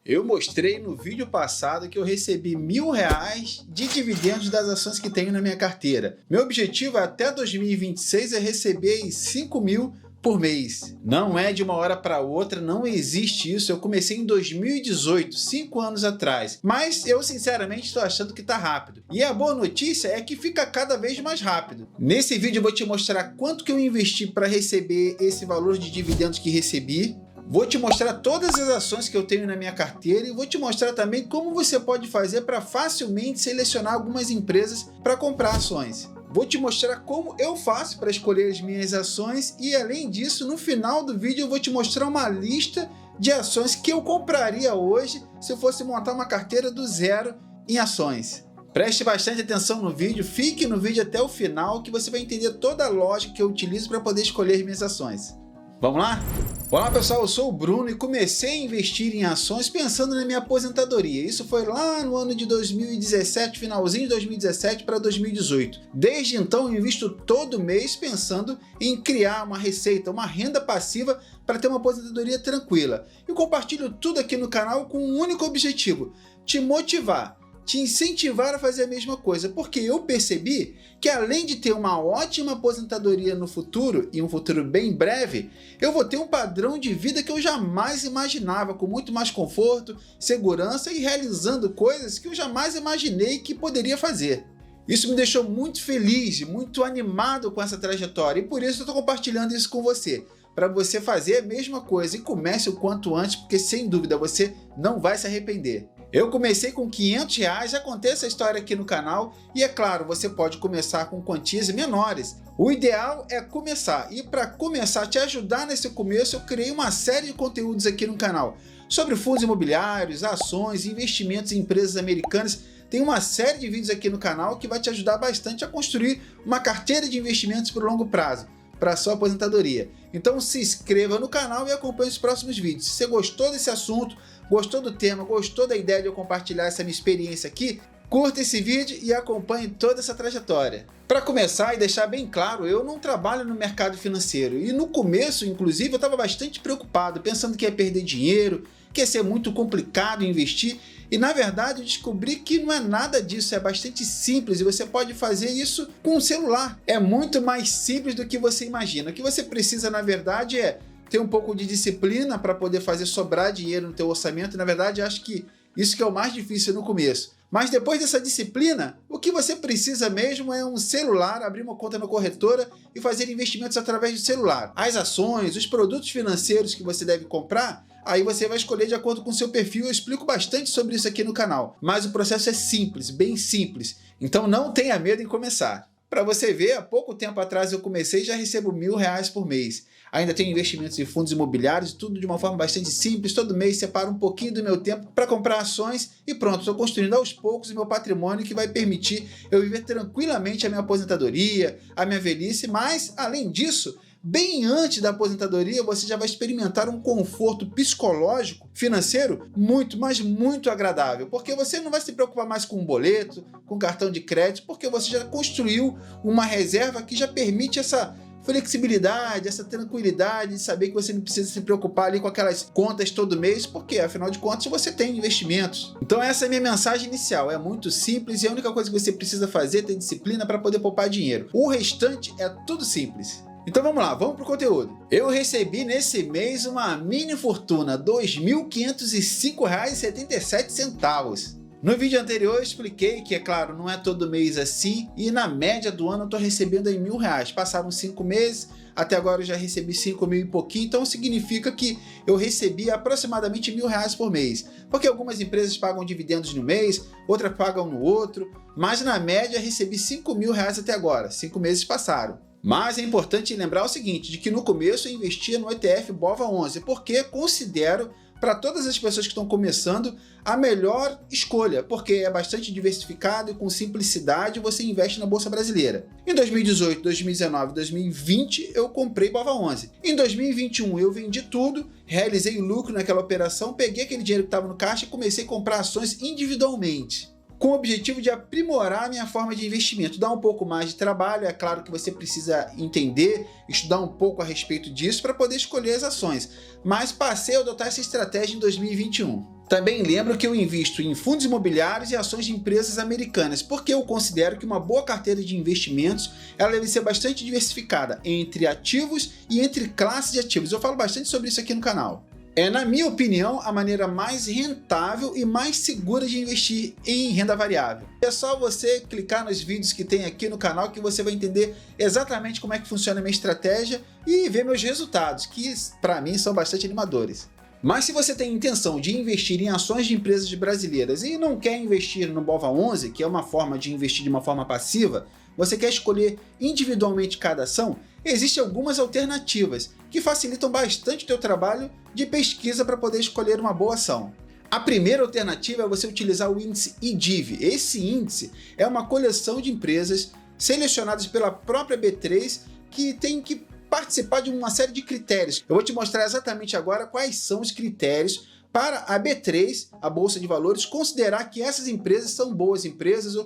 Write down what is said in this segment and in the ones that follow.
Eu mostrei no vídeo passado que eu recebi R$1.000 de dividendos das ações que tenho na minha carteira. Meu objetivo até 2026 é receber 5.000 por mês. Não é de uma hora para outra, não existe isso. Eu comecei em 2018, 5 anos atrás. Mas eu sinceramente estou achando que está rápido. E a boa notícia é que fica cada vez mais rápido. Nesse vídeo eu vou te mostrar quanto que eu investi para receber esse valor de dividendos que recebi. Vou te mostrar todas as ações que eu tenho na minha carteira e vou te mostrar também como você pode fazer para facilmente selecionar algumas empresas para comprar ações. Vou te mostrar como eu faço para escolher as minhas ações e, além disso, no final do vídeo eu vou te mostrar uma lista de ações que eu compraria hoje se eu fosse montar uma carteira do zero em ações. Preste bastante atenção no vídeo, fique no vídeo até o final que você vai entender toda a lógica que eu utilizo para poder escolher as minhas ações. Vamos lá? Olá pessoal, eu sou o Bruno e comecei a investir em ações pensando na minha aposentadoria. Isso foi lá no ano de 2017, finalzinho de 2017 para 2018. Desde então eu invisto todo mês pensando em criar uma receita, uma renda passiva para ter uma aposentadoria tranquila. E compartilho tudo aqui no canal com um único objetivo: te motivar, te incentivar a fazer a mesma coisa, porque eu percebi que além de ter uma ótima aposentadoria no futuro, e um futuro bem breve, eu vou ter um padrão de vida que eu jamais imaginava, com muito mais conforto, segurança e realizando coisas que eu jamais imaginei que poderia fazer. Isso me deixou muito feliz, muito animado com essa trajetória, e por isso eu estou compartilhando isso com você, para você fazer a mesma coisa e comece o quanto antes, porque sem dúvida você não vai se arrepender. Eu comecei com R$500, já contei essa história aqui no canal e é claro, você pode começar com quantias menores. O ideal é começar e para começar, te ajudar nesse começo, eu criei uma série de conteúdos aqui no canal sobre fundos imobiliários, ações, investimentos em empresas americanas. Tem uma série de vídeos aqui no canal que vai te ajudar bastante a construir uma carteira de investimentos por longo prazo para a sua aposentadoria. Então se inscreva no canal e acompanhe os próximos vídeos. Se você gostou desse assunto, gostou do tema, gostou da ideia de eu compartilhar essa minha experiência aqui, curta esse vídeo e acompanhe toda essa trajetória. Para começar e deixar bem claro, eu não trabalho no mercado financeiro e no começo, inclusive, eu estava bastante preocupado, pensando que ia perder dinheiro, que ia ser muito complicado investir. E na verdade eu descobri que não é nada disso, é bastante simples e você pode fazer isso com o celular. É muito mais simples do que você imagina. O que você precisa na verdade é ter um pouco de disciplina para poder fazer sobrar dinheiro no teu orçamento. Na verdade acho que isso que é o mais difícil no começo. Mas depois dessa disciplina, o que você precisa mesmo é um celular, abrir uma conta na corretora e fazer investimentos através do celular. As ações, os produtos financeiros que você deve comprar, aí você vai escolher de acordo com o seu perfil. Eu explico bastante sobre isso aqui no canal. Mas o processo é simples, bem simples. Então não tenha medo em começar. Para você ver, há pouco tempo atrás eu comecei e já recebo R$1.000 por mês. Ainda tenho investimentos em fundos imobiliários, tudo de uma forma bastante simples. Todo mês separo um pouquinho do meu tempo para comprar ações e pronto, estou construindo aos poucos o meu patrimônio que vai permitir eu viver tranquilamente a minha aposentadoria, a minha velhice, mas além disso, bem antes da aposentadoria, você já vai experimentar um conforto psicológico, financeiro, muito, mas muito agradável, porque você não vai se preocupar mais com um boleto, com cartão de crédito, porque você já construiu uma reserva que já permite essa flexibilidade, essa tranquilidade de saber que você não precisa se preocupar ali com aquelas contas todo mês, porque afinal de contas você tem investimentos. Então essa é a minha mensagem inicial, é muito simples e a única coisa que você precisa fazer é ter disciplina para poder poupar dinheiro. O restante é tudo simples. Então vamos lá, vamos para o conteúdo. Eu recebi nesse mês uma mini fortuna, R$ 2.505,77. No vídeo anterior eu expliquei que, é claro, não é todo mês assim e na média do ano eu estou recebendo aí R$1.000. Passaram 5 meses, até agora eu já recebi 5.000 e pouquinho, então significa que eu recebi aproximadamente R$1.000 por mês. Porque algumas empresas pagam dividendos no mês, outras pagam no outro, mas na média recebi R$5.000 até agora, 5 meses passaram. Mas é importante lembrar o seguinte, de que no começo eu investia no ETF BOVA11, porque considero, para todas as pessoas que estão começando, a melhor escolha, porque é bastante diversificado e com simplicidade você investe na Bolsa Brasileira. Em 2018, 2019 e 2020 eu comprei BOVA11. Em 2021 eu vendi tudo, realizei lucro naquela operação, peguei aquele dinheiro que estava no caixa e comecei a comprar ações individualmente, com o objetivo de aprimorar a minha forma de investimento, dar um pouco mais de trabalho. É claro que você precisa entender, estudar um pouco a respeito disso para poder escolher as ações, mas passei a adotar essa estratégia em 2021. Também lembro que eu invisto em fundos imobiliários e ações de empresas americanas, porque eu considero que uma boa carteira de investimentos ela deve ser bastante diversificada entre ativos e entre classes de ativos. Eu falo bastante sobre isso aqui no canal. É, na minha opinião, a maneira mais rentável e mais segura de investir em renda variável. É só você clicar nos vídeos que tem aqui no canal que você vai entender exatamente como é que funciona a minha estratégia e ver meus resultados, que para mim são bastante animadores. Mas se você tem intenção de investir em ações de empresas brasileiras e não quer investir no BOVA11, que é uma forma de investir de uma forma passiva, você quer escolher individualmente cada ação, existem algumas alternativas que facilitam bastante o teu trabalho de pesquisa para poder escolher uma boa ação. A primeira alternativa é você utilizar o índice IDIV. Esse índice é uma coleção de empresas selecionadas pela própria B3 que tem que participar de uma série de critérios. Eu vou te mostrar exatamente agora quais são os critérios para a B3, a Bolsa de Valores, considerar que essas empresas são boas empresas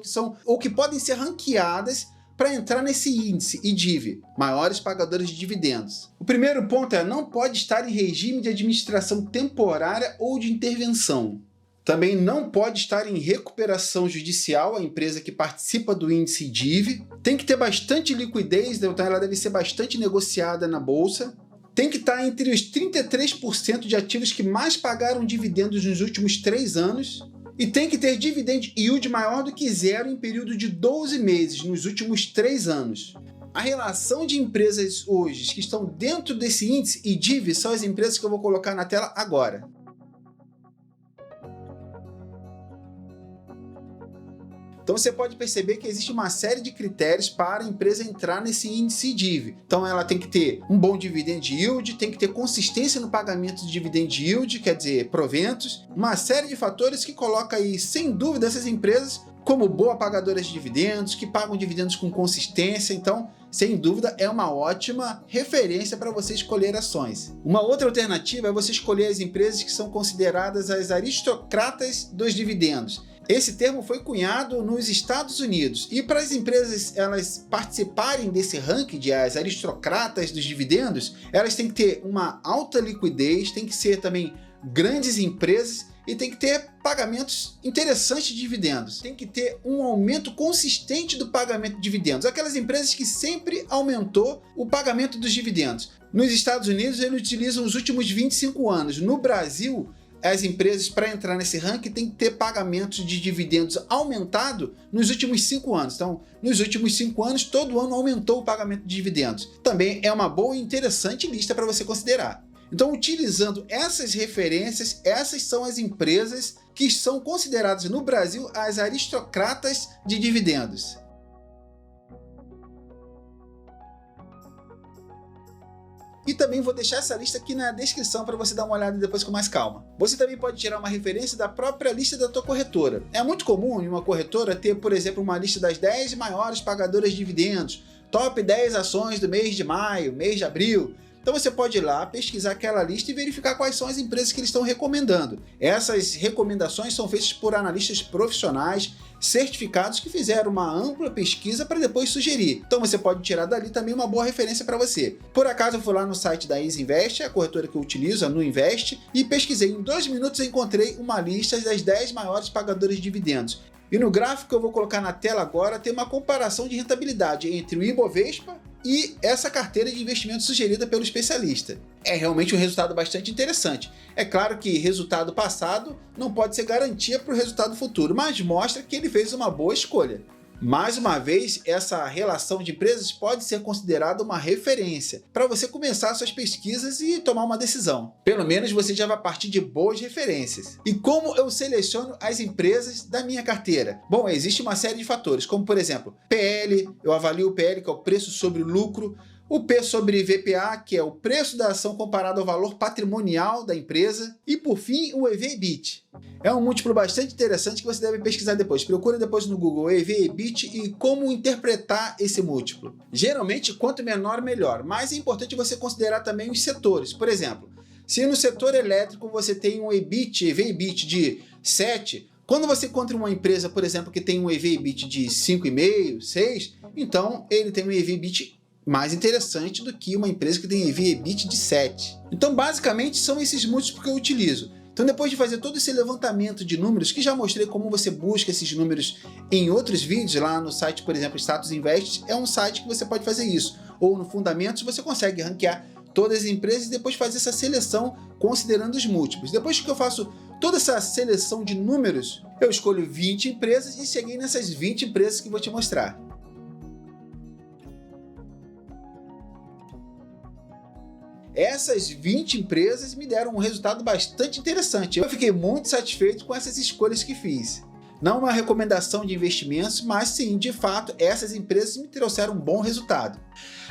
ou que podem ser ranqueadas para entrar nesse índice IDIV, maiores pagadores de dividendos. O primeiro ponto é: não pode estar em regime de administração temporária ou de intervenção. Também não pode estar em recuperação judicial a empresa que participa do índice IDIV. Tem que ter bastante liquidez, então ela deve ser bastante negociada na bolsa. Tem que estar entre os 33% de ativos que mais pagaram dividendos nos últimos 3 anos. E tem que ter dividend yield maior do que zero em período de 12 meses nos últimos 3 anos. A relação de empresas hoje que estão dentro desse índice IDIV são as empresas que eu vou colocar na tela agora. Então você pode perceber que existe uma série de critérios para a empresa entrar nesse índice IDIV. Então ela tem que ter um bom dividend yield, tem que ter consistência no pagamento de dividend yield, quer dizer, proventos, uma série de fatores que coloca aí, sem dúvida, essas empresas como boa pagadoras de dividendos, que pagam dividendos com consistência. Então, sem dúvida, é uma ótima referência para você escolher ações. Uma outra alternativa é você escolher as empresas que são consideradas as aristocratas dos dividendos. Esse termo foi cunhado nos Estados Unidos e para as empresas elas participarem desse ranking de as aristocratas dos dividendos, elas têm que ter uma alta liquidez, tem que ser também grandes empresas e tem que ter pagamentos interessantes de dividendos. Tem que ter um aumento consistente do pagamento de dividendos. Aquelas empresas que sempre aumentou o pagamento dos dividendos. Nos Estados Unidos eles utilizam os últimos 25 anos. No Brasil, as empresas, para entrar nesse ranking, têm que ter pagamentos de dividendos aumentado nos últimos 5 anos. Então, nos últimos 5 anos, todo ano aumentou o pagamento de dividendos. Também é uma boa e interessante lista para você considerar. Então, utilizando essas referências, essas são as empresas que são consideradas no Brasil as aristocratas de dividendos. E também vou deixar essa lista aqui na descrição para você dar uma olhada depois com mais calma. Você também pode tirar uma referência da própria lista da tua corretora. É muito comum em uma corretora ter, por exemplo, uma lista das 10 maiores pagadoras de dividendos, top 10 ações do mês de maio, mês de abril. Então você pode ir lá, pesquisar aquela lista e verificar quais são as empresas que eles estão recomendando. Essas recomendações são feitas por analistas profissionais, certificados que fizeram uma ampla pesquisa para depois sugerir. Então você pode tirar dali também uma boa referência para você. Por acaso eu fui lá no site da Easy Invest, a corretora que eu utilizo, a Nuinvest, e pesquisei. Em 2 minutos eu encontrei uma lista das 10 maiores pagadoras de dividendos. E no gráfico que eu vou colocar na tela agora tem uma comparação de rentabilidade entre o Ibovespa e essa carteira de investimento sugerida pelo especialista. É realmente um resultado bastante interessante. É claro que resultado passado não pode ser garantia para o resultado futuro, mas mostra que ele fez uma boa escolha. Mais uma vez, essa relação de empresas pode ser considerada uma referência para você começar suas pesquisas e tomar uma decisão. Pelo menos você já vai partir de boas referências. E como eu seleciono as empresas da minha carteira? Bom, existe uma série de fatores, como por exemplo, PL, eu avalio o PL, que é o preço sobre lucro, o P sobre VPA, que é o preço da ação comparado ao valor patrimonial da empresa, e por fim o EV/EBIT. É um múltiplo bastante interessante que você deve pesquisar depois. Procura depois no Google EV/EBIT e como interpretar esse múltiplo. Geralmente, quanto menor, melhor, mas é importante você considerar também os setores. Por exemplo, se no setor elétrico você tem um EV/EBIT de 7, quando você encontra uma empresa, por exemplo, que tem um EV/EBIT de 5,5, 6, então ele tem um EV/EBIT mais interessante do que uma empresa que tem EV/EBIT de 7. Então, basicamente, são esses múltiplos que eu utilizo. Então, depois de fazer todo esse levantamento de números, que já mostrei como você busca esses números em outros vídeos, lá no site, por exemplo, Status Invest, é um site que você pode fazer isso. Ou no Fundamentos, você consegue ranquear todas as empresas e depois fazer essa seleção considerando os múltiplos. Depois que eu faço toda essa seleção de números, eu escolho 20 empresas e cheguei nessas 20 empresas que vou te mostrar. Essas 20 empresas me deram um resultado bastante interessante. Eu fiquei muito satisfeito com essas escolhas que fiz. Não uma recomendação de investimentos, mas sim, de fato, essas empresas me trouxeram um bom resultado.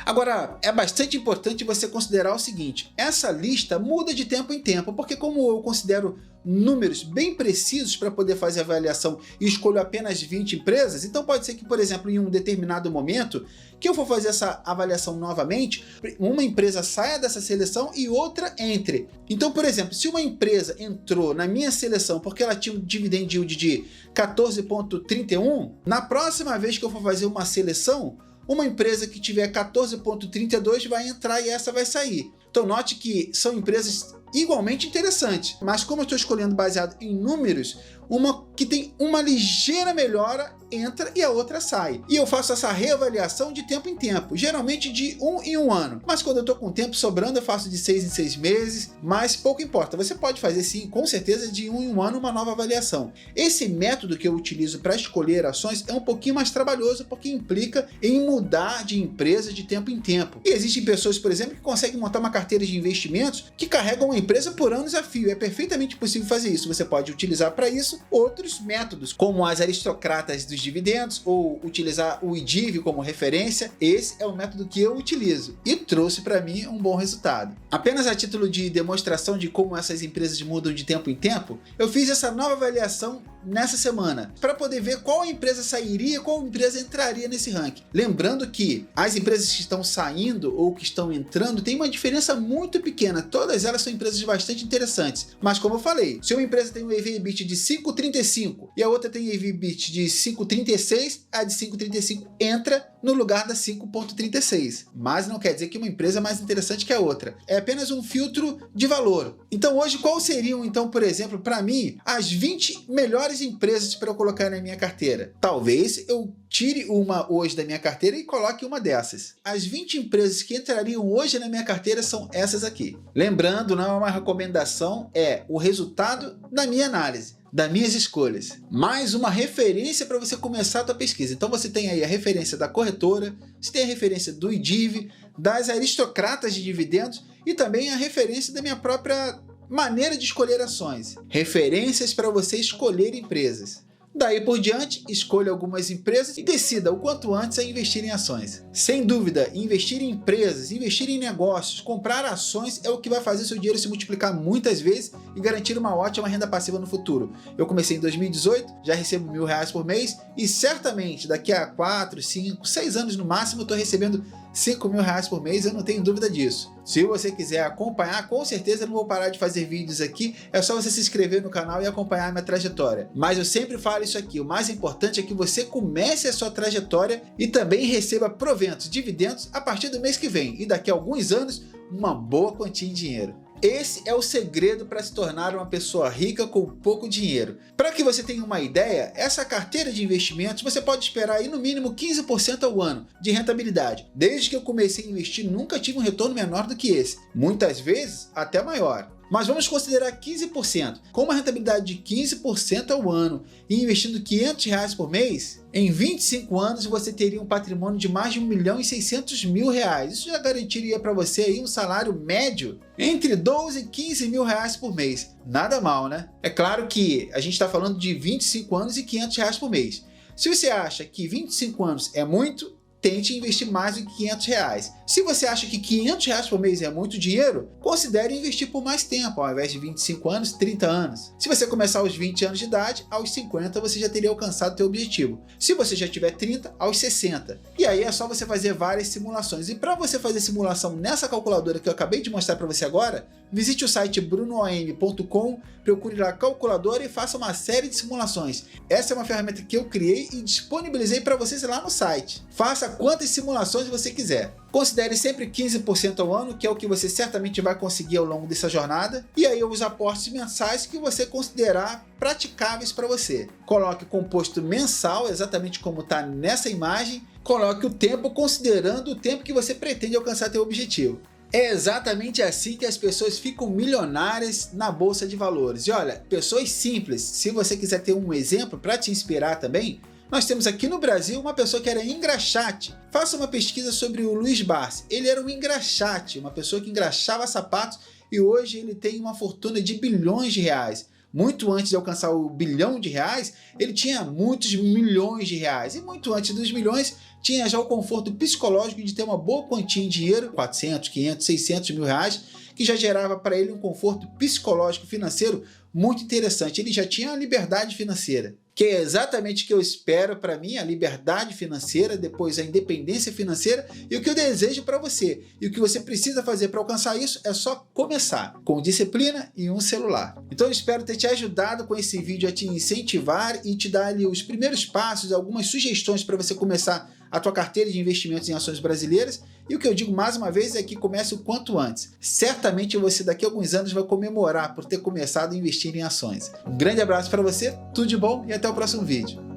Agora, é bastante importante você considerar o seguinte: essa lista muda de tempo em tempo, porque como eu considero números bem precisos para poder fazer a avaliação e escolho apenas 20 empresas, então pode ser que, por exemplo, em um determinado momento que eu for fazer essa avaliação novamente, uma empresa saia dessa seleção e outra entre. Então, por exemplo, se uma empresa entrou na minha seleção porque ela tinha um dividend yield de 14,31, na próxima vez que eu for fazer uma seleção, uma empresa que tiver 14,32 vai entrar e essa vai sair. Então note que são empresas igualmente interessantes, mas como eu estou escolhendo baseado em números, uma que tem uma ligeira melhora entra e a outra sai. E eu faço essa reavaliação de tempo em tempo, geralmente de 1 em 1 ano. Mas quando eu estou com tempo sobrando, eu faço de 6 em 6 meses, mas pouco importa. Você pode fazer sim, com certeza, de 1 em 1 ano uma nova avaliação. Esse método que eu utilizo para escolher ações é um pouquinho mais trabalhoso, porque implica em mudar de empresa de tempo em tempo. E existem pessoas, por exemplo, que conseguem montar uma carteira de investimentos que carregam uma empresa por anos a fio. É perfeitamente possível fazer isso. Você pode utilizar para isso outros métodos, como as aristocratas dos dividendos, ou utilizar o IDIV como referência. Esse é o método que eu utilizo e trouxe para mim um bom resultado. Apenas a título de demonstração de como essas empresas mudam de tempo em tempo, eu fiz essa nova avaliação nessa semana, para poder ver qual empresa sairia, qual empresa entraria nesse ranking. Lembrando que as empresas que estão saindo ou que estão entrando têm uma diferença muito pequena, todas elas são empresas bastante interessantes, mas como eu falei, se uma empresa tem um EV/EBITDA de 5,35 e a outra tem EV/EBITDA de 5,36, a de 5,35 entra no lugar da 5,36, mas não quer dizer que uma empresa é mais interessante que a outra, é apenas um filtro de valor. Então hoje, quais seriam, então, por exemplo, para mim, as 20 melhores empresas para eu colocar na minha carteira? Talvez eu tire uma hoje da minha carteira e coloque uma dessas. As 20 empresas que entrariam hoje na minha carteira são essas aqui. Lembrando, não é uma recomendação, é o resultado da minha análise, das minhas escolhas. Mais uma referência para você começar a sua pesquisa. Então você tem aí a referência da corretora, você tem a referência do IDIV, das aristocratas de dividendos e também a referência da minha própria maneira de escolher ações. Referências para você escolher empresas. Daí por diante, escolha algumas empresas e decida o quanto antes a investir em ações. Sem dúvida, investir em empresas, investir em negócios, comprar ações é o que vai fazer seu dinheiro se multiplicar muitas vezes e garantir uma ótima renda passiva no futuro. Eu comecei em 2018, já recebo R$1.000 por mês e certamente daqui a 4, 5, 6 anos no máximo eu estou recebendo R$5.000 por mês, eu não tenho dúvida disso. Se você quiser acompanhar, com certeza eu não vou parar de fazer vídeos aqui, é só você se inscrever no canal e acompanhar a minha trajetória. Mas eu sempre falo isso aqui, o mais importante é que você comece a sua trajetória e também receba proventos, dividendos a partir do mês que vem e daqui a alguns anos uma boa quantia em dinheiro. Esse é o segredo para se tornar uma pessoa rica com pouco dinheiro. Para que você tenha uma ideia, essa carteira de investimentos você pode esperar aí no mínimo 15% ao ano de rentabilidade. Desde que eu comecei a investir, nunca tive um retorno menor do que esse. Muitas vezes, até maior. Mas vamos considerar 15%. Com uma rentabilidade de 15% ao ano e investindo R$500 por mês, em 25 anos você teria um patrimônio de mais de R$1.600.000. Isso já garantiria para você aí um salário médio entre R$12 e R$15.000 por mês. Nada mal, né? É claro que a gente está falando de 25 anos e R$500 por mês. Se você acha que 25 anos é muito, tente investir mais do que R$500. Se você acha que R$500 por mês é muito dinheiro, considere investir por mais tempo, ao invés de 25 anos, 30 anos. Se você começar aos 20 anos de idade, aos 50 você já teria alcançado o seu objetivo. Se você já tiver 30, aos 60. E aí é só você fazer várias simulações. E para você fazer simulação nessa calculadora que eu acabei de mostrar para você agora, visite o site brunoam.com, procure lá a calculadora e faça uma série de simulações. Essa é uma ferramenta que eu criei e disponibilizei para vocês lá no site. Faça quantas simulações você quiser. Considere sempre 15% ao ano, que é o que você certamente vai conseguir ao longo dessa jornada, e aí os aportes mensais que você considerar praticáveis para você. Coloque o composto mensal, exatamente como está nessa imagem. Coloque o tempo considerando o tempo que você pretende alcançar seu objetivo. É exatamente assim que as pessoas ficam milionárias na Bolsa de Valores. E olha, pessoas simples, se você quiser ter um exemplo para te inspirar também, nós temos aqui no Brasil uma pessoa que era engraxate. Faça uma pesquisa sobre o Luiz Barsi. Ele era um engraxate, uma pessoa que engraxava sapatos, e hoje ele tem uma fortuna de bilhões de reais. Muito antes de alcançar o bilhão de reais, ele tinha muitos milhões de reais. E muito antes dos milhões, tinha já o conforto psicológico de ter uma boa quantia em dinheiro, 400, 500, 600 mil reais, que já gerava para ele um conforto psicológico financeiro muito interessante. Ele já tinha a liberdade financeira, que é exatamente o que eu espero para mim, a liberdade financeira, depois a independência financeira, e o que eu desejo para você. E o que você precisa fazer para alcançar isso é só começar, com disciplina e um celular. Então eu espero ter te ajudado com esse vídeo a te incentivar e te dar ali os primeiros passos, algumas sugestões para você começar a tua carteira de investimentos em ações brasileiras. E o que eu digo mais uma vez é que comece o quanto antes. Certamente você daqui a alguns anos vai comemorar por ter começado a investir em ações. Um grande abraço para você, tudo de bom e até o próximo vídeo.